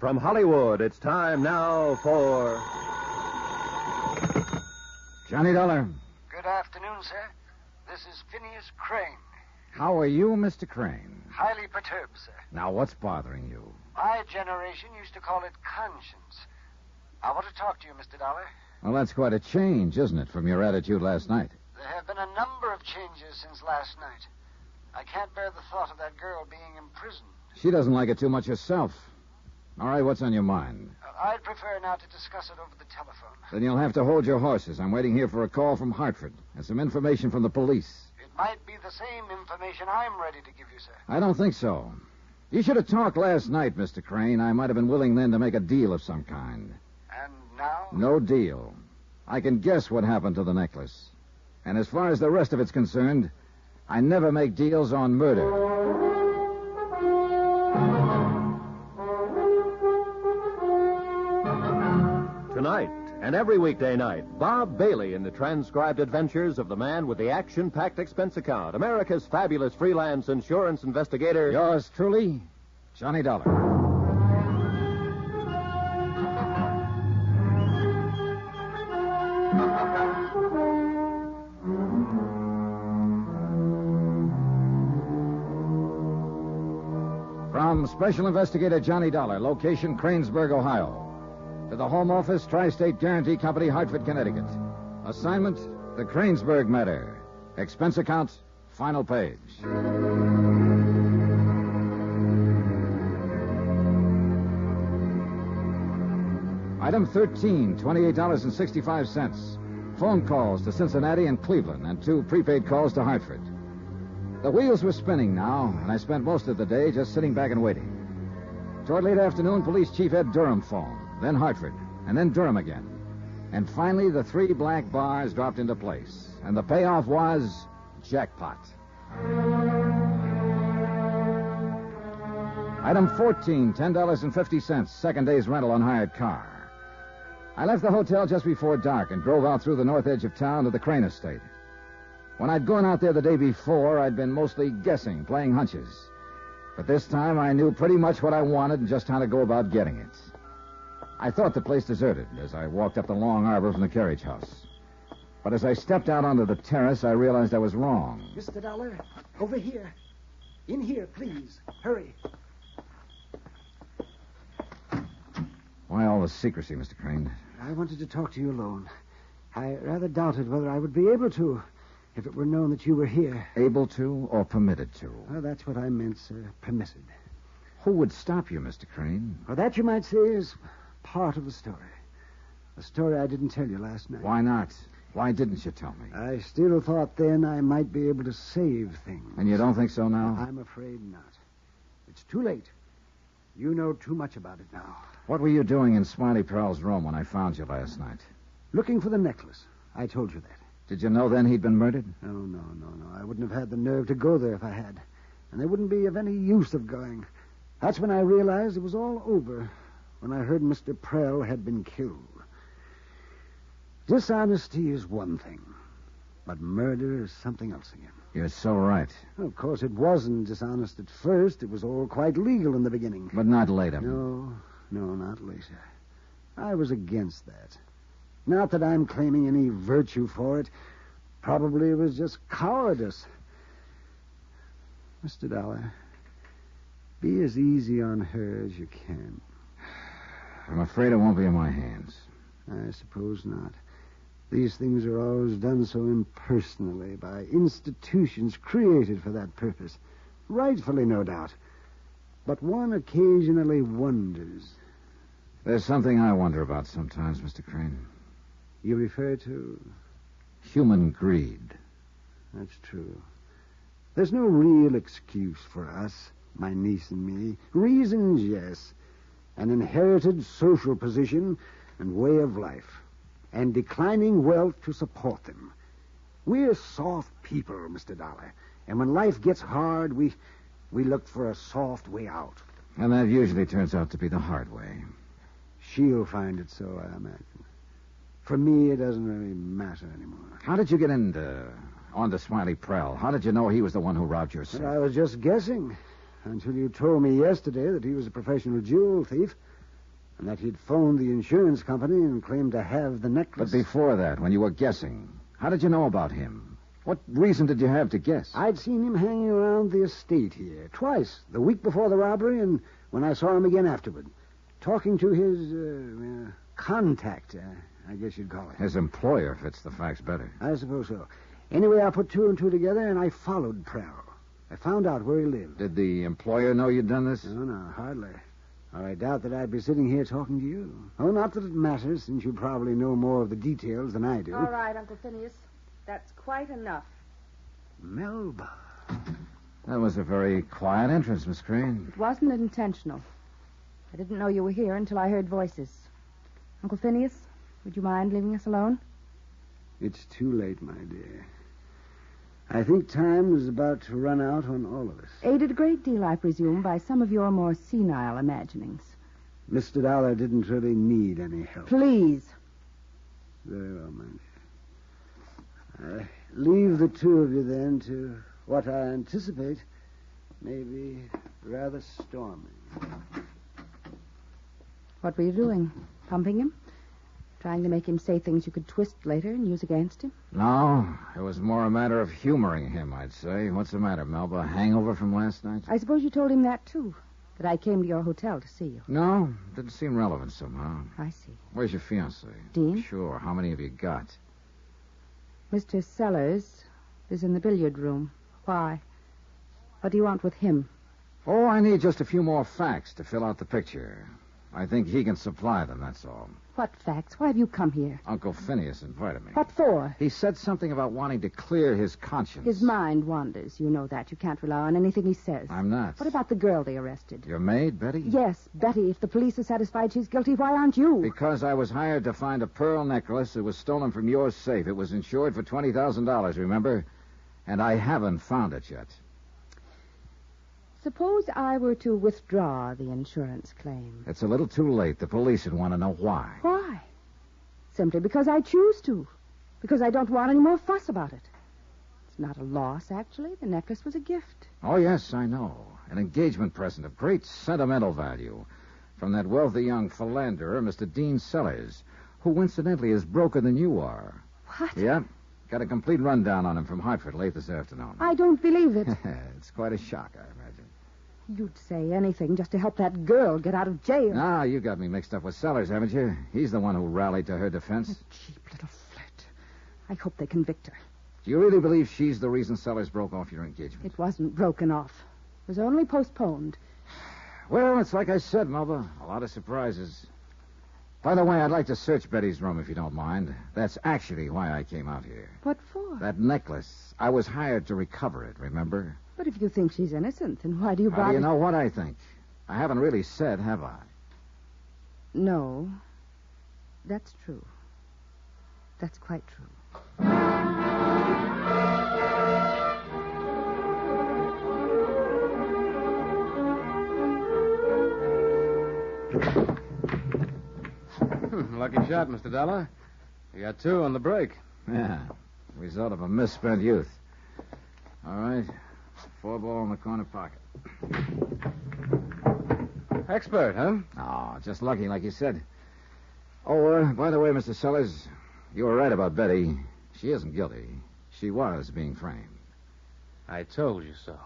From Hollywood, it's time now for... Johnny Dollar. Good afternoon, sir. This is Phineas Crane. How are you, Mr. Crane? Highly perturbed, sir. Now, what's bothering you? My generation used to call it conscience. I want to talk to you, Mr. Dollar. Well, that's quite a change, isn't it, from your attitude last night? There have been a number of changes since last night. I can't bear the thought of that girl being imprisoned. She doesn't like it too much herself. All right, what's on your mind? I'd prefer not to discuss it over the telephone. Then you'll have to hold your horses. I'm waiting here for a call from Hartford and some information from the police. It might be the same information I'm ready to give you, sir. I don't think so. You should have talked last night, Mr. Crane. I might have been willing then to make a deal of some kind. And now? No deal. I can guess what happened to the necklace. And as far as the rest of it's concerned, I never make deals on murder. Tonight, and every weekday night, Bob Bailey in the transcribed adventures of the man with the action-packed expense account, America's fabulous freelance insurance investigator... Yours truly, Johnny Dollar. From Special Investigator Johnny Dollar, location Kranesburg, Ohio. To the Home Office, Tri-State Guarantee Company, Hartford, Connecticut. Assignment, the Kranesburg matter. Expense account, final page. Item 13, $28.65. Phone calls to Cincinnati and Cleveland, and 2 prepaid calls to Hartford. The wheels were spinning now, and I spent most of the day just sitting back and waiting. Toward late afternoon, Police Chief Ed Durham phoned, then Hartford, and then Durham again. And finally, the 3 black bars dropped into place, and the payoff was jackpot. Item 14, $10.50, second day's rental on hired car. I left the hotel just before dark and drove out through the north edge of town to the Crane estate. When I'd gone out there the day before, I'd been mostly guessing, playing hunches. But this time I knew pretty much what I wanted and just how to go about getting it. I thought the place deserted as I walked up the long arbor from the carriage house. But as I stepped out onto the terrace, I realized I was wrong. Mr. Dollar, over here. In here, please. Hurry. Why all the secrecy, Mr. Crane? I wanted to talk to you alone. I rather doubted whether I would be able to if it were known that you were here. Able to or permitted to? Well, that's what I meant, sir. Permitted. Who would stop you, Mr. Crane? Well, that, you might say, is part of the story. The story I didn't tell you last night. Why not? Why didn't you tell me? I still thought then I might be able to save things. And you don't think so now? I'm afraid not. It's too late. You know too much about it now. What were you doing in Smiley Prowl's room when I found you last night? Looking for the necklace. I told you that. Did you know then he'd been murdered? No. I wouldn't have had the nerve to go there if I had. And there wouldn't be of any use of going. That's when I realized it was all over, when I heard Mr. Prell had been killed. Dishonesty is one thing, but murder is something else again. You're so right. Well, of course, it wasn't dishonest at first. It was all quite legal in the beginning. But not later. No, not later. I was against that. Not that I'm claiming any virtue for it. Probably it was just cowardice. Mr. Dollar, be as easy on her as you can. I'm afraid it won't be in my hands. I suppose not. These things are always done so impersonally by institutions created for that purpose. Rightfully, no doubt. But one occasionally wonders. There's something I wonder about sometimes, Mr. Crane. You refer to? Human greed. That's true. There's no real excuse for us, my niece and me. Reasons, yes. An inherited social position and way of life. And declining wealth to support them. We're soft people, Mr. Dollar. And when life gets hard, we look for a soft way out. And that usually turns out to be the hard way. She'll find it so, I imagine. For me, it doesn't really matter anymore. How did you get onto Smiley Prell? How did you know he was the one who robbed your safe? Well, I was just guessing until you told me yesterday that he was a professional jewel thief. and that he'd phoned the insurance company and claimed to have the necklace. But before that, when you were guessing, how did you know about him? What reason did you have to guess? I'd seen him hanging around the estate here twice, the week before the robbery and when I saw him again afterward, talking to his contact, I guess you'd call it. His employer fits the facts better. I suppose so. Anyway, I put two and two together, and I followed Prowl. I found out where he lived. Did the employer know you'd done this? No, hardly. Or I doubt that I'd be sitting here talking to you. Oh, not that it matters, since you probably know more of the details than I do. All right, Uncle Phineas. That's quite enough. Melba. That was a very quiet entrance, Miss Crane. It wasn't intentional. I didn't know you were here until I heard voices. Uncle Phineas, would you mind leaving us alone? It's too late, my dear. I think time is about to run out on all of us. Aided a great deal, I presume, by some of your more senile imaginings. Mr. Dollar didn't really need any help. Please. Very well, my dear. I leave the two of you, then, to what I anticipate may be rather stormy. What were you doing? Pumping him? Trying to make him say things you could twist later and use against him? No, it was more a matter of humoring him, I'd say. What's the matter, Melba? A hangover from last night? I suppose you told him that, too. That I came to your hotel to see you. No, didn't seem relevant somehow. I see. Where's your fiancé? Dean? Sure. How many have you got? Mr. Sellers is in the billiard room. Why? What do you want with him? Oh, I need just a few more facts to fill out the picture. I think he can supply them, that's all. What facts? Why have you come here? Uncle Phineas invited me. What for? He said something about wanting to clear his conscience. His mind wanders. You know that. You can't rely on anything he says. I'm not. What about the girl they arrested? Your maid, Betty? Yes, Betty. If the police are satisfied she's guilty, why aren't you? Because I was hired to find a pearl necklace that was stolen from your safe. It was insured for $20,000, remember? And I haven't found it yet. Suppose I were to withdraw the insurance claim. It's a little too late. The police would want to know why. Why? Simply because I choose to. Because I don't want any more fuss about it. It's not a loss, actually. The necklace was a gift. Oh, yes, I know. An engagement present of great sentimental value from that wealthy young philanderer, Mr. Dean Sellers, who incidentally is broker than you are. What? Yep. Got a complete rundown on him from Hartford late this afternoon. I don't believe it. It's quite a shock, I imagine. You'd say anything just to help that girl get out of jail. Ah, you got me mixed up with Sellers, haven't you? He's the one who rallied to her defense. A cheap little flirt. I hope they convict her. Do you really believe she's the reason Sellers broke off your engagement? It wasn't broken off. It was only postponed. Well, it's like I said, Melba. A lot of surprises. By the way, I'd like to search Betty's room if you don't mind. That's actually why I came out here. What for? That necklace. I was hired to recover it, remember? But if you think she's innocent, then why do you bother? How do you know what I think? I haven't really said, have I? No. That's true. That's quite true. Lucky shot, Mr. Dollar. You got two on the break. Yeah. Result of a misspent youth. All right. 4-ball in the corner pocket. Expert, huh? Oh, just lucky, like you said. Oh, by the way, Mr. Sellers, you were right about Betty. She isn't guilty. She was being framed. I told you so.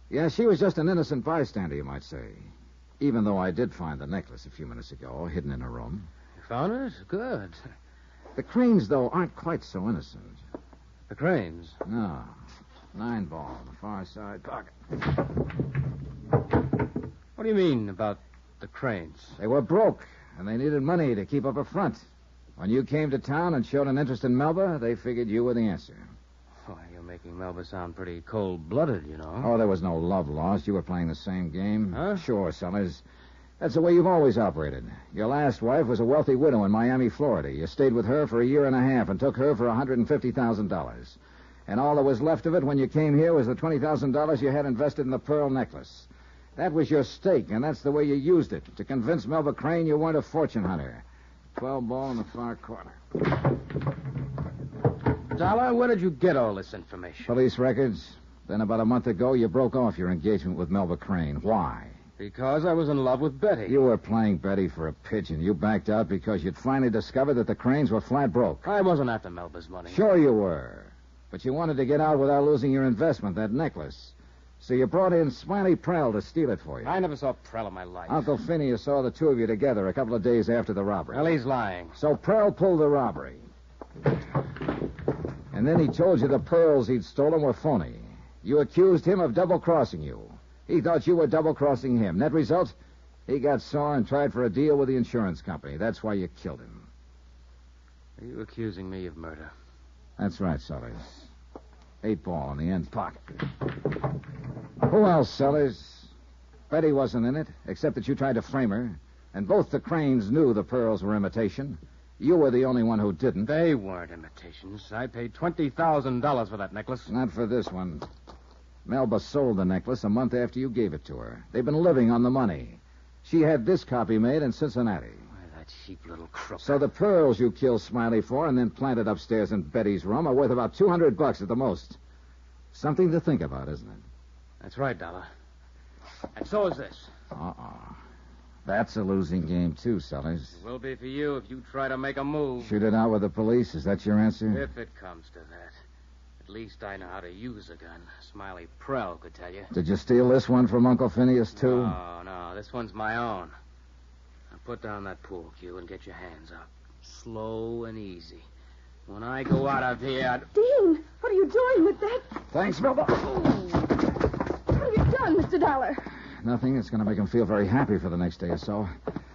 Yeah, she was just an innocent bystander, you might say. Even though I did find the necklace a few minutes ago, hidden in her room. You found it? Good. The Cranes, though, aren't quite so innocent. The Cranes? No. 9-ball on the far side pocket. What do you mean about the Cranes? They were broke, and they needed money to keep up a front. When you came to town and showed an interest in Melba, they figured you were the answer. Why, you're making Melba sound pretty cold-blooded, you know. Oh, there was no love lost. You were playing the same game. Huh? Sure, Sellers. That's the way you've always operated. Your last wife was a wealthy widow in Miami, Florida. You stayed with her for a year and a half and took her for $150,000. And all that was left of it when you came here was the $20,000 you had invested in the pearl necklace. That was your stake, and that's the way you used it, to convince Melba Crane you weren't a fortune hunter. 12-ball in the far corner. Dollar, where did you get all this information? Police records. Then about a month ago, you broke off your engagement with Melba Crane. Why? Because I was in love with Betty. You were playing Betty for a pigeon. You backed out because you'd finally discovered that the Cranes were flat broke. I wasn't after Melba's money. Sure you were. But you wanted to get out without losing your investment, that necklace. So you brought in Smiley Prell to steal it for you. I never saw Prell in my life. Uncle Phineas saw the two of you together a couple of days after the robbery. Well, he's lying. So Prell pulled the robbery. And then he told you the pearls he'd stolen were phony. You accused him of double-crossing you. He thought you were double-crossing him. Net result, he got sore and tried for a deal with the insurance company. That's why you killed him. Are you accusing me of murder? That's right, Sellers. 8-ball in the end pocket. Who else, Sellers? Betty wasn't in it, except that you tried to frame her. And both the Cranes knew the pearls were imitation. You were the only one who didn't. They weren't imitations. I paid $20,000 for that necklace. Not for this one. Melba sold the necklace a month after you gave it to her. They've been living on the money. She had this copy made in Cincinnati. Why, that cheap little crook. So the pearls you killed Smiley for and then planted upstairs in Betty's room are worth about $200 at the most. Something to think about, isn't it? That's right, Dollar. And so is this. That's a losing game, too, Sellers. It will be for you if you try to make a move. Shoot it out with the police. Is that your answer? If it comes to that. At least I know how to use a gun. Smiley Prell could tell you. Did you steal this one from Uncle Phineas, too? No. This one's my own. Now put down that pool cue and get your hands up. Slow and easy. When I go out of here... Dean, what are you doing with that? Thanks, Melba. What have you done, Mr. Dollar? Nothing. It's going to make him feel very happy for the next day or so.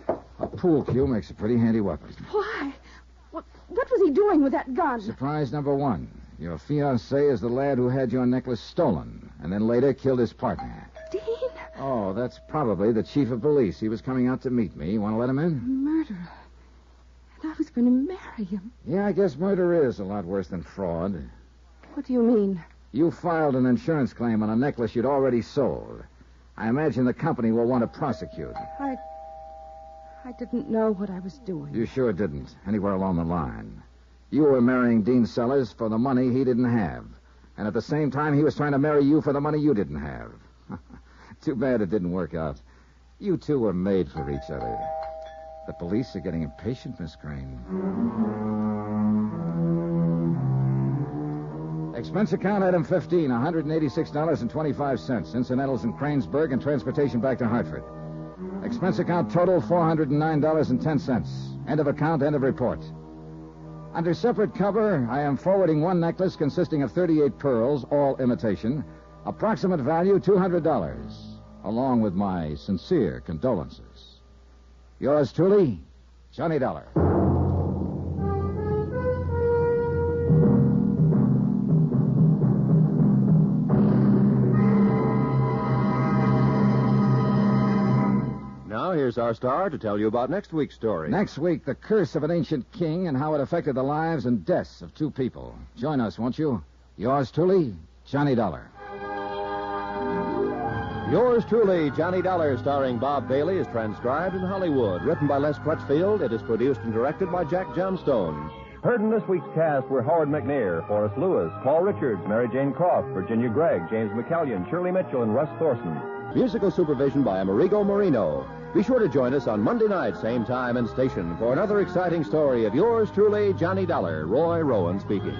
A pool cue makes a pretty handy weapon. Why? What was he doing with that gun? Surprise number one. Your fiancé is the lad who had your necklace stolen and then later killed his partner. Dean? Oh, that's probably the chief of police. He was coming out to meet me. You want to let him in? Murder. And I was going to marry him. Yeah, I guess murder is a lot worse than fraud. What do you mean? You filed an insurance claim on a necklace you'd already sold. I imagine the company will want to prosecute. I didn't know what I was doing. You sure didn't, anywhere along the line. You were marrying Dean Sellers for the money he didn't have. And at the same time, he was trying to marry you for the money you didn't have. Too bad it didn't work out. You two were made for each other. The police are getting impatient, Miss Crane. Expense account item 15, $186.25. Incidentals in Kranesburg and transportation back to Hartford. Expense account total, $409.10. End of account, end of report. Under separate cover, I am forwarding one necklace consisting of 38 pearls, all imitation. Approximate value, $200. Along with my sincere condolences. Yours truly, Johnny Dollar. Now, here's our star to tell you about next week's story. Next week, the curse of an ancient king and how it affected the lives and deaths of two people. Join us, won't you? Yours truly, Johnny Dollar. Yours truly, Johnny Dollar, starring Bob Bailey, is transcribed in Hollywood. Written by Les Crutchfield, it is produced and directed by Jack Johnstone. Heard in this week's cast were Howard McNair, Forrest Lewis, Paul Richards, Mary Jane Croft, Virginia Gregg, James McCallion, Shirley Mitchell, and Russ Thorson. Musical supervision by Amerigo Marino. Be sure to join us on Monday night, same time and station, for another exciting story of yours truly, Johnny Dollar. Roy Rowan speaking.